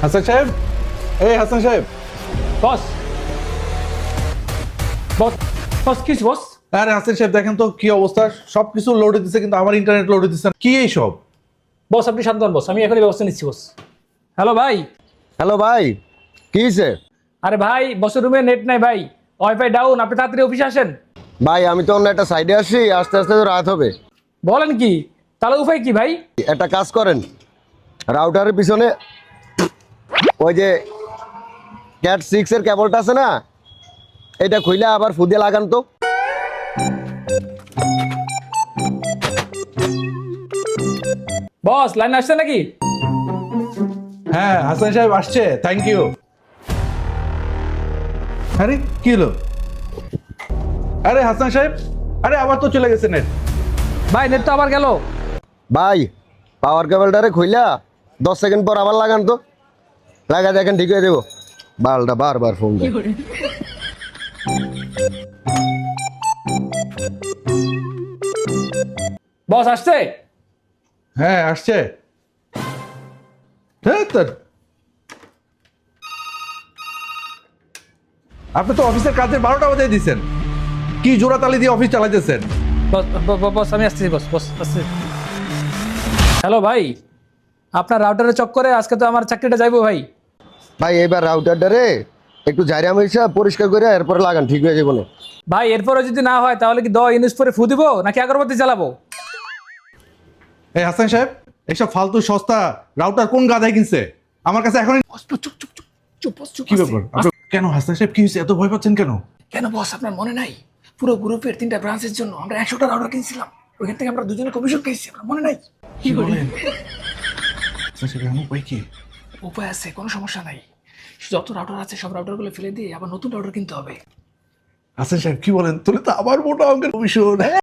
হাসান সাহেব, এই হাসান সাহেব। বস বস বস কিছু বস। আরে হাসান সাহেব দেখেন তো কি অবস্থা, সবকিছু লোড দিচ্ছে কিন্তু আমার ইন্টারনেট লোড দিচ্ছে না। কি এই সব? বস আপনি শান্ত হন বস, আমি এখনই ব্যবস্থা নিচ্ছি বস। হ্যালো ভাই। হ্যালো ভাই, কি হয়েছে? আরে ভাই বসের রুমে নেট নাই ভাই, ওয়াইফাই ডাউন, আপনি তাড়াতাড়ি অফিসে আসেন। ভাই আমি তো অন্য একটা সাইডে আসি, আস্তে আস্তে তো রাত হবে। বলেন কি? তাহলে উপায় কি ভাই? একটা কাজ করেন, রাউটারের পিছনে ওই যে ক্যাট 6 এর কেবলটা আছে না, এটা খুইলে আবার ফুদিয়ে লাগান তো। বস লাইন আসছে নাকি? হ্যাঁ হাসান সাহেব আসছে, থ্যাংক ইউ। আরে কি হলো? আরে হাসান সাহেব, আরে আবার তো চলে গেছে নেট। ভাই নেট তো আবার গেল। ভাই পাওয়ার কেবলটারে খুইলা 10 সেকেন্ড পর আবার লাগান তো, লাগা দেখেন ঠিক হয়ে দেবো। বালটা বারবার ফোন দেয়। বস আসছে? হ্যাঁ আসছে। হ্যাঁ তোর আপনি তো অফিসের কাজের 12টা বাজিয়ে দিচ্ছেন, কি জোড়াতালি দিয়ে অফিস চালাইতেছেন? বস বস আমি আসছি, বস বস আসছি। হ্যালো ভাই, আপনার রাউটারের চক্করে আজকে তো আমার চাকরিটা যাইবো ভাই। ভাই এবার রাউটারটারে একটু জায়রা মিশা পরিষ্কার করে এরপরে লাগান, ঠিক হয়ে যাবো না। ভাই এরপরে যদি না হয় তাহলে কি ইউনিস করে ফু দিব নাকি আগরবাতি জ্বালাবো? এই হাসান সাহেব, এইসব ফালতু সস্তা রাউটার কোন গাধায় কিনছে? আমার কাছে এখন বস চুপ চুপ চুপ চুপ চুপ বস চুপ। কি ব্যাপার? কেন হাসান সাহেব কি হয়েছে, এত ভয় পাচ্ছেন কেন? কেন বস আপনার মনে নাই? পুরো গ্রুপের 3টা ব্রাঞ্চের জন্য আমরা 100টা রাউটার কিনছিলাম, ওইখান থেকে আমরা দুজনে কমিশন পেয়েছি, আপনার মনে নাই? কি বলেন? হাসান সাহেব এমন উপায় কি? উপায় আছে, কোনো সমস্যা নাই। যত রাউটার আছে সব রাউটারগুলো ফেলে দিয়ে আবার নতুন রাউটার কিনতে হবে। হাসান সাহেব কি বলেন? তাহলে তো আবার মোটা অঙ্কের কমিশন।